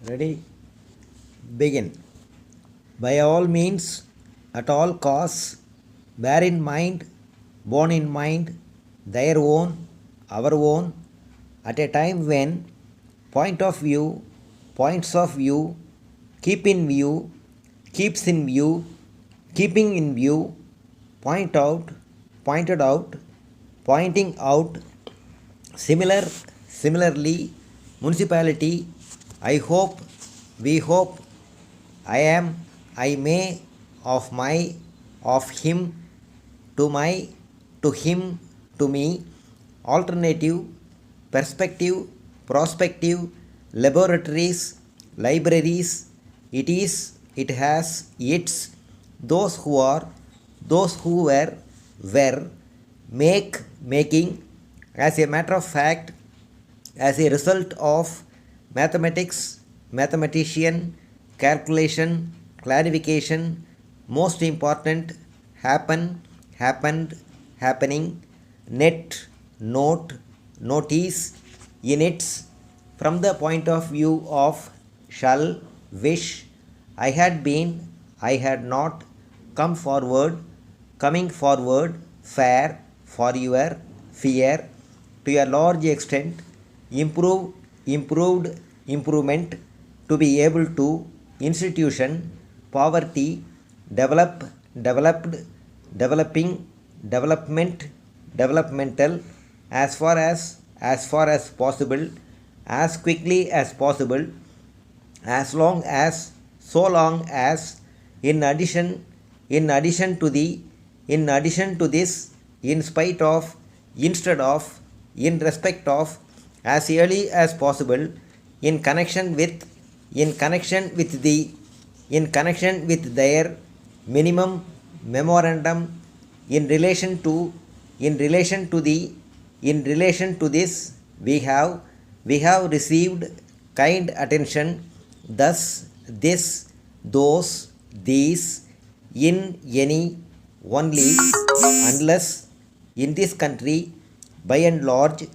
Ready? Begin. By all means, at all costs, bear in mind, their own, our own, at a time when points of view, keep in view, keeps in view, keeping in view, point out, pointed out, pointing out, similarly, municipality, I hope, we hope, I am, I may, of my, of him, to my, to him, to me, alternative, perspective, prospective, laboratories, libraries, it is, it has, its, those who are, those who were, make, making, as a matter of fact, as a result of mathematics, mathematician, calculation, clarification, most important, happen, happened, happening, net, note, notice, in its, from the point of view of shall, wish, I had been, I had not, come forward, coming forward, fair, for your, fear, to a large extent, improve, improved, improvement, to be able to, institution, poverty, develop, developed, developing, development, developmental, as far as possible, as quickly as possible, as long as, so long as, in addition, in addition to the, in addition to this, in spite of, instead of, in respect of, as early as possible, in connection with, in connection with the, in connection with their, minimum, memorandum, in relation to, in relation to the, in relation to this, we have received kind attention, thus, this, those, these, in any, only, unless, in this country, by and large,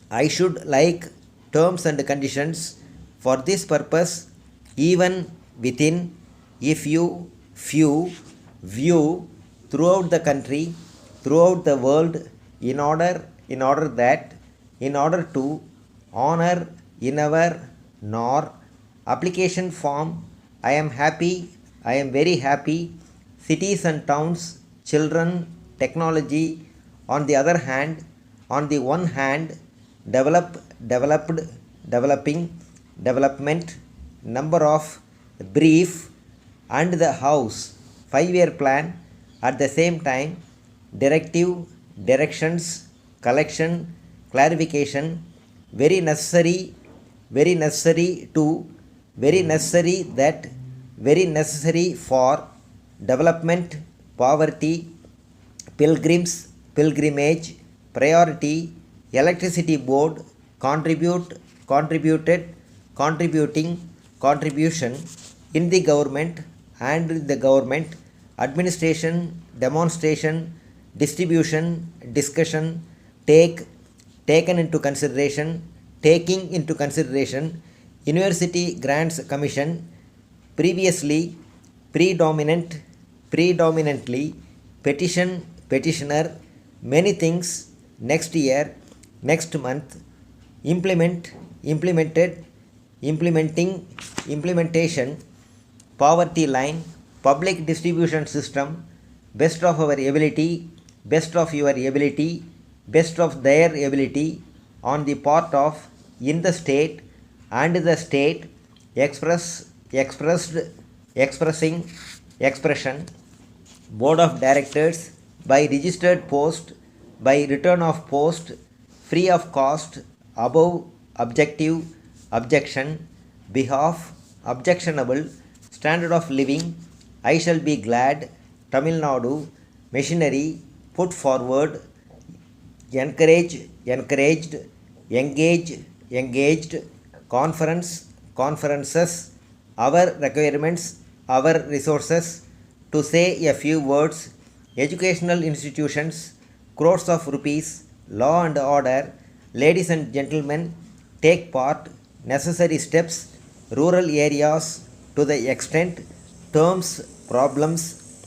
I should like terms and conditions for this purpose, even within, if you, few, view, throughout the country, throughout the world, in order that, in order to, honor, in our, nor, application form, I am happy, I am very happy, cities and towns, children, technology, on the other hand, on the one hand, develop, developed, developing, development, number of, brief, and the house, 5-year plan, at the same time, directive, directions, collection, clarification, very necessary to, very necessary that, very necessary for, development, poverty, pilgrims, pilgrimage, priority, electricity board, contributed, contributing, contribution, in the government and the government, administration, demonstration, distribution, discussion, taken into consideration, taking into consideration, university grants commission, previously, predominantly, petition, petitioner, many things, next year, next month, implemented, implementation, poverty line, public distribution system, best of our ability, best of your ability, best of their ability, on the part of, in the state, and the state, expressing, expression, board of directors, by registered post, by return of post, free of cost, above, objective, objection, behalf, objectionable, standard of living, I shall be glad, Tamil Nadu, machinery, put forward, encourage, encouraged, engage, engaged, conference, conferences, our requirements, our resources, to say a few words, educational institutions, crores of rupees, law and order, ladies and gentlemen, take part, necessary steps, rural areas to the extent terms, problems,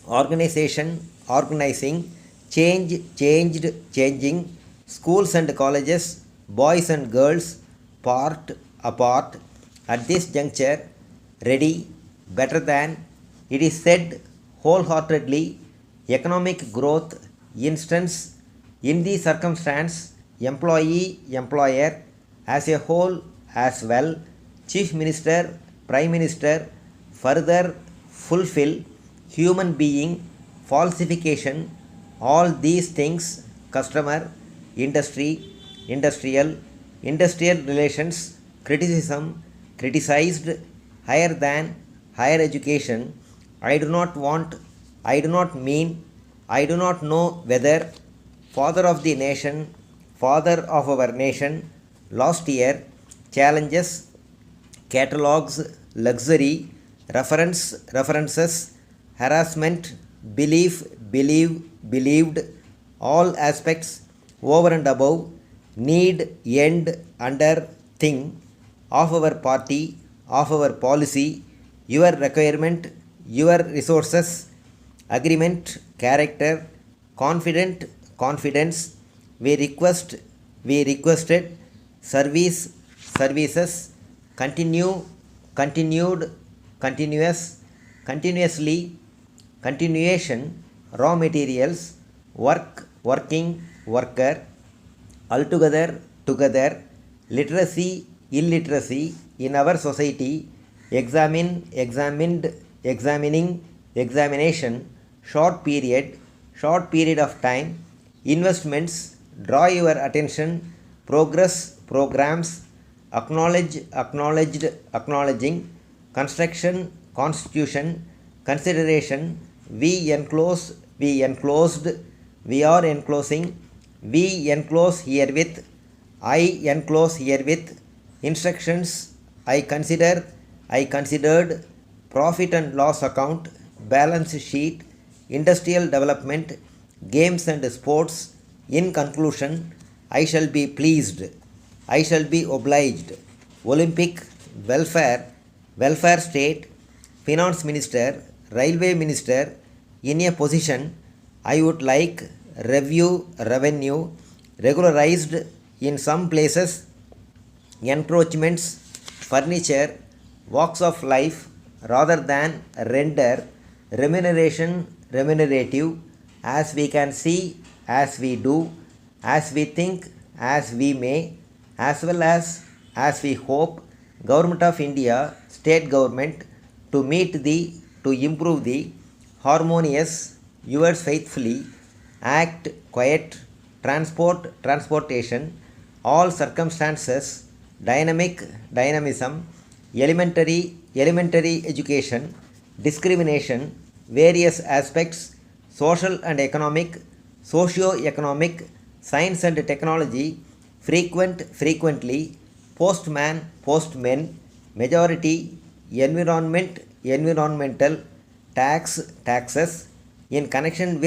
organization, organizing, change, changed, changing, schools and colleges, boys and girls, part, apart, at this juncture, ready, better than, it is said wholeheartedly, economic growth, instance, in the circumstance, employee, employer, as a whole, as well, chief minister, prime minister, further, fulfill, human being, falsification, all these things, customer, industry, industrial, industrial relations, criticism, criticized, higher than, higher education, I do not want, I do not mean, I do not know whether, father of the nation, father of our nation, last year, challenges, catalogues, luxury, references, harassment, belief, believe, believed, all aspects, over and above, need, end, under, thing, of our party, of our policy, your requirement, your resources, agreement, character, confident, confidence, we request, we requested, service, services, continue, continued, continuous, continuously, continuation, raw materials, work, working, worker, altogether, together, literacy, illiteracy in our society, examine, examined, examining, examination, short period of time, investments, draw your attention, progress, programs, acknowledge, acknowledged, acknowledging, construction, constitution, consideration, we enclose, we enclosed, we are enclosing, we enclose herewith, I enclose herewith, instructions, I consider, I considered, profit and loss account, balance sheet, industrial development, games and sports, in conclusion, I shall be pleased, I shall be obliged, Olympic, welfare, welfare state, finance minister, railway minister, in a position, I would like, revenue, regularized, in some places, encroachments, furniture, walks of life, rather than render, remuneration, remunerative, as we can see, as we do, as we think, as we may, as well as we hope, Government of India, State Government, to meet the, to improve the, harmonious, yours faithfully, act, quiet, transport, transportation, all circumstances, dynamic, dynamism, elementary education, discrimination, various aspects, social and economic, socio-economic, science and technology, frequent, frequently, postman, postmen, majority, environment, environmental, tax, taxes, in connection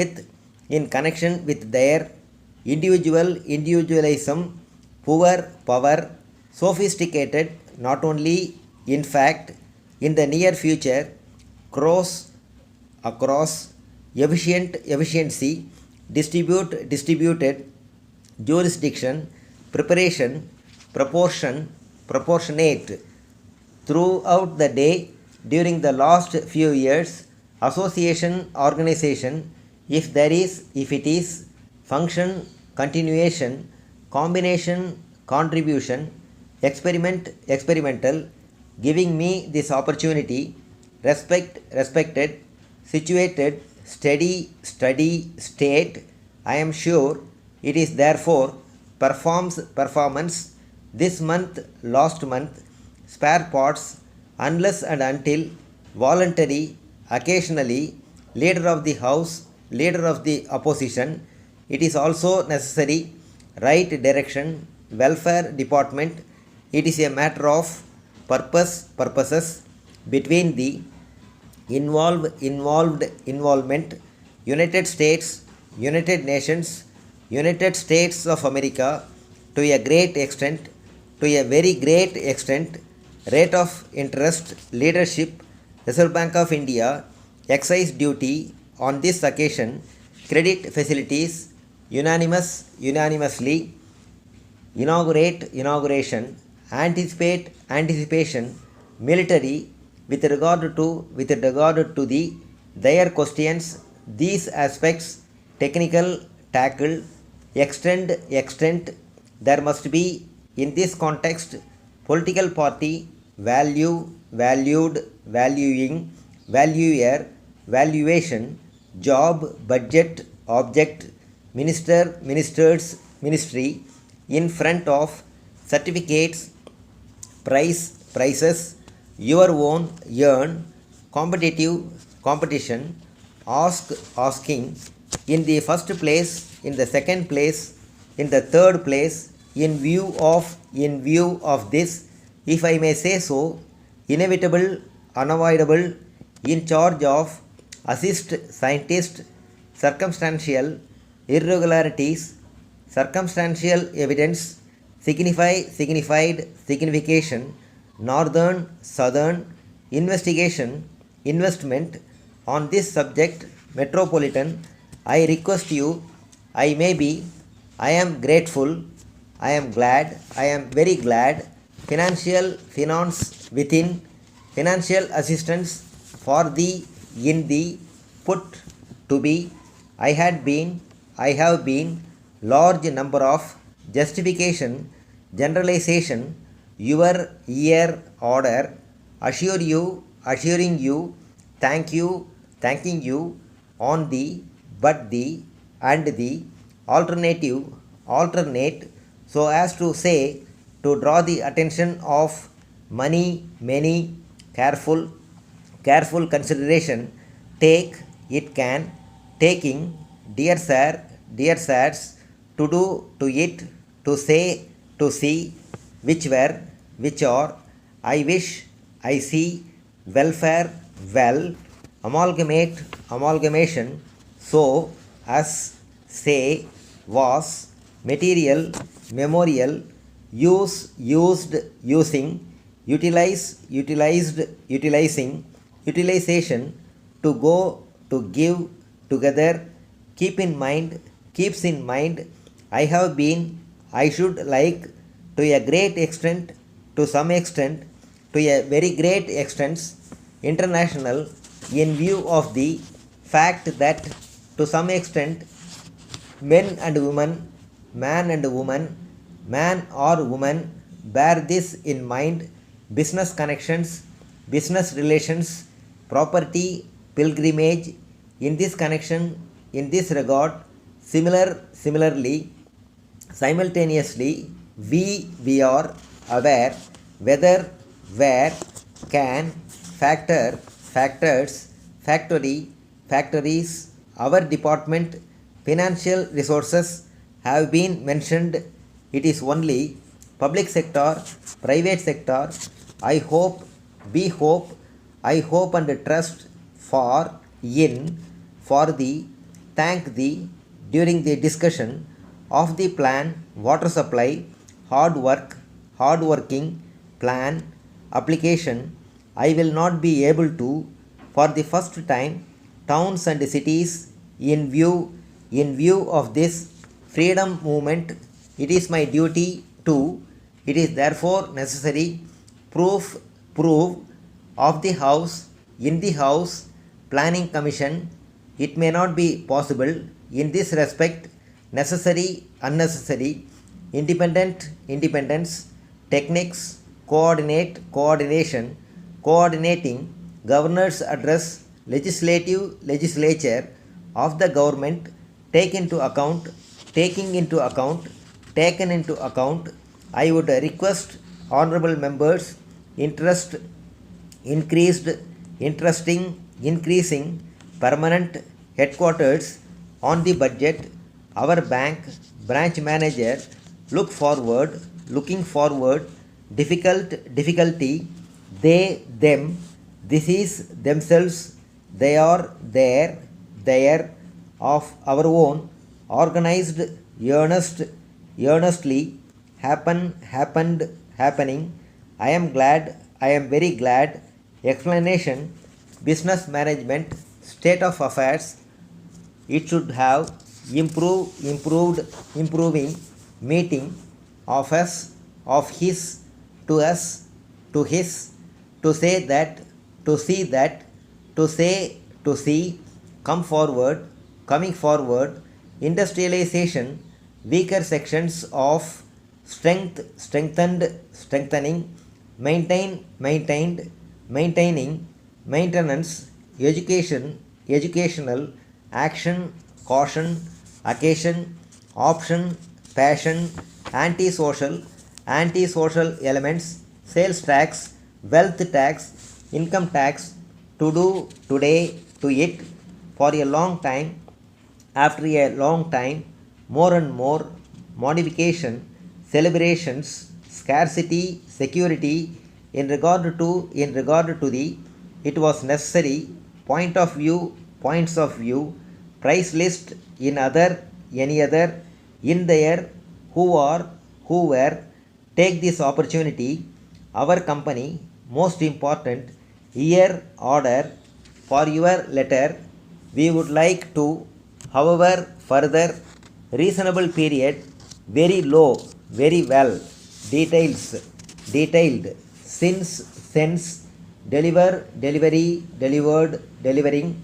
with their, individual, individualism, poor, power, sophisticated, not only, in fact, in the near future, cross, across, efficient, efficiency, distributed, jurisdiction, preparation, proportion, proportionate, throughout the day, during the last few years, association, organization, if there is, if it is, function, continuation, combination, contribution, experiment, experimental, giving me this opportunity, respected, situated, steady, study, state, I am sure, it is therefore, performance, this month, last month, spare parts, unless and until, voluntary, occasionally, leader of the house, leader of the opposition, it is also necessary, right direction, welfare department, it is a matter of purposes, between the, involvement, United States, United Nations, United States of America, to a great extent, to a very great extent, rate of interest, leadership, Reserve Bank of India, excise duty on this occasion, credit facilities, unanimously, inauguration, anticipation, military, with regard to the their questions, these aspects, technical, tackle, extent, there must be, in this context, political party, valued, valuing, valuer, valuation, job, budget, object, ministers, ministry, in front of, certificates, prices, your own, earn, competitive, competition, asking, in the first place, in the second place, in the third place, in view of this, if I may say so, inevitable, unavoidable, in charge of, assist, scientist, circumstantial, irregularities, circumstantial evidence, signified, signification, northern, southern, investigation, investment, on this subject, metropolitan, I request you, I may be, I am grateful, I am glad, I am very glad, finance within, financial assistance for the, in the, put, to be, I had been, I have been, large number of, justification, generalization, your ear, order, assuring you, thanking you, on the, but the, and the, alternative, alternate, so as to say, to draw the attention of, many, careful consideration, take, it can, taking, dear sir, dear sirs, to do, to it, to say, to see, which were, which are, I wish, I see, welfare, well, amalgamate, amalgamation, so, as, say, was, material, memorial, use, used, using, utilize, utilized, utilizing, utilization, to go, to give, together, keep in mind, keeps in mind, I have been, I should like, to a great extent, to some extent, to a very great extent, international, in view of the fact that, to some extent, men and women, man and woman, man or woman, bear this in mind, business connections, business relations, property, pilgrimage, in this connection, in this regard, similarly, simultaneously, we are aware, whether, where, can, factors, factories, our department, financial resources have been mentioned. It is only public sector, private sector, I hope, we hope, I hope and trust, for, in, for the, thank the, during the discussion of the plan, water supply, hardworking, plan, application, I will not be able to, for the first time, towns and cities, in view of this freedom movement, it is my duty to, it is therefore necessary, prove of the House, in the House, Planning Commission, it may not be possible, in this respect, necessary, unnecessary, independence, techniques, coordinating, governor's address, legislature of the government, taken into account, I would request honorable members, increasing permanent headquarters on the budget, our bank, branch manager, looking forward, difficulty, they, them, this is, themselves, they are, their, of our own, organized, earnestly, happening, I am glad, I am very glad. Explanation, business management, state of affairs. It should have improving, meeting, of us, of his, to us, to his, to say that, to see that, to say, to see, come forward, coming forward, industrialization, weaker sections of strengthening, maintaining, maintenance, education, educational, action, caution, occasion, option, passion, antisocial elements, sales tax, wealth tax, income tax, to do, today, to it, for a long time, after a long time, more and more, modification, celebrations, scarcity, security, in regard to the, it was necessary, points of view, price list, in other, any other, in there, who are, who were, take this opportunity, our company, most important, here, order, for your letter, we would like to, however, further, reasonable period, very low, very well, detailed, sense, delivery, delivered, delivering,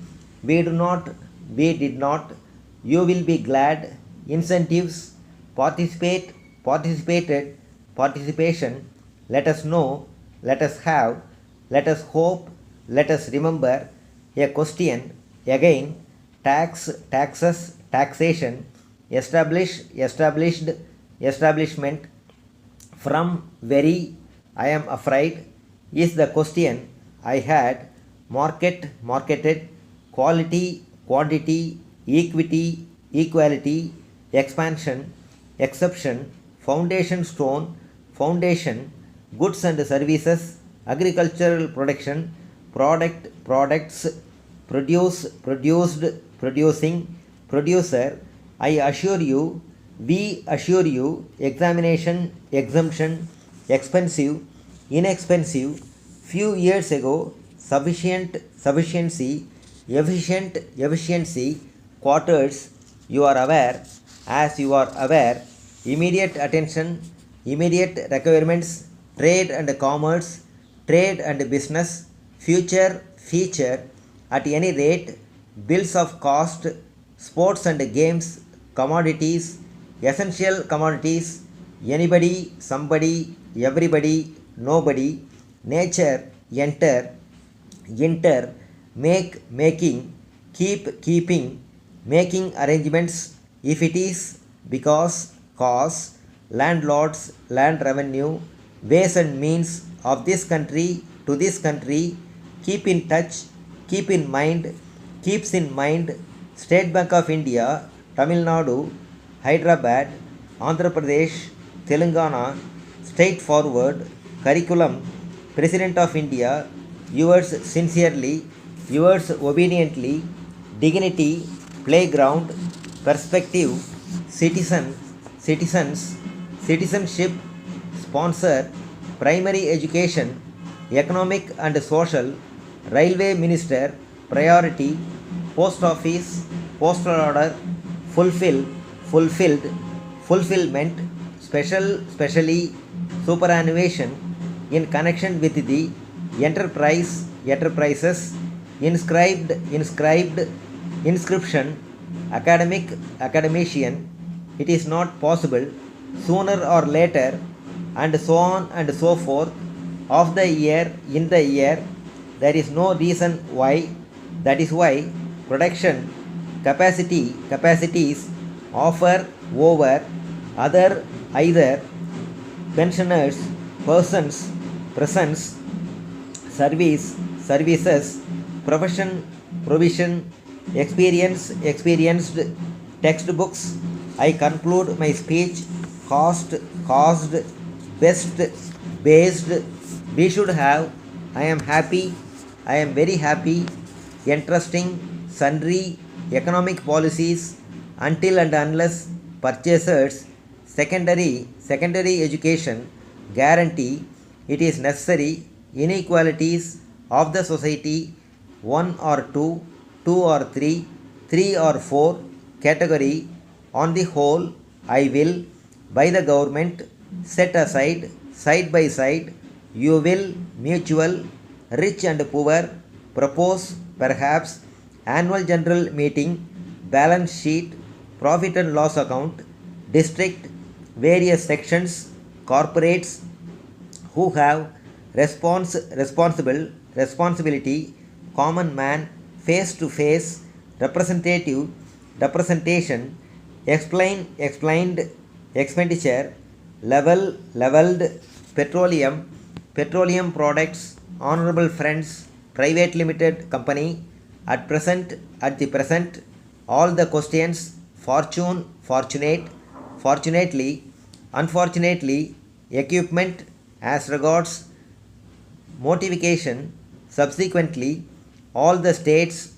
we did not, you will be glad, incentives, participation, let us know, let us have, let us hope, let us remember, a question, again, taxation, establishment, from, very, I am afraid, is the question, I had, marketed, quality, quantity, equity, equality, expansion, exception, foundation stone, foundation, goods and services, agricultural production, products, producing, producer, I assure you, we assure you, examination, exemption, expensive, inexpensive, few years ago, sufficiency, efficiency, quarters, you are aware, as you are aware, immediate attention, immediate requirements, trade and commerce, trade and business, future, feature, at any rate, bills of cost, sports and games, commodities, essential commodities, anybody, somebody, everybody, nobody, nature, enter, making, keeping, making arrangements, if it is, because, cause, landlords, land revenue, ways and means of this country to this country, keep in touch, keep in mind, keeps in mind, State Bank of India, Tamil Nadu, Hyderabad, Andhra Pradesh, Telangana, straightforward, curriculum, President of India, yours sincerely, yours obediently, dignity, playground, perspective, citizenship, sponsor, primary education, economic and social, railway minister, priority, post office, postal order, fulfilled, fulfillment, specially, superannuation, in connection with the enterprises, inscribed, inscription, academician, it is not possible, sooner or later, and so on and so forth, of the year, in the year, there is no reason why, that is why, production, capacities, offer, over, other, either, pensioners, persons, presence, services, profession, provision, experienced, textbooks. I conclude my speech, caused, best, based, we should have, I am happy, I am very happy, interesting, sundry, economic policies, until and unless, purchasers, secondary education, guarantee, it is necessary, inequalities of the society, 1 or 2, 2 or 3, 3 or 4 category. On the whole, I will, by the government, set aside, side by side, you will, mutual, rich and poor, propose, perhaps, annual general meeting, balance sheet, profit and loss account, district, various sections, corporates who have responsibility, common man, face to face, representation, explained, expenditure, leveled, petroleum products, honorable friends, private limited company, at the present, all the questions, fortunately, unfortunately, equipment, as regards motivation, subsequently, all the status,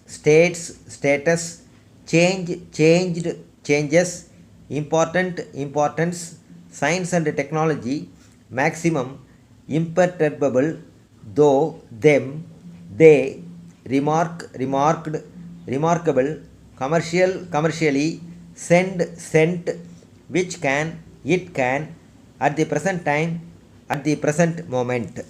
changes, importance, science and technology, maximum, imperturbable, though, them, they, remarkable, commercially, sent, which can, it can, at the present time, at the present moment.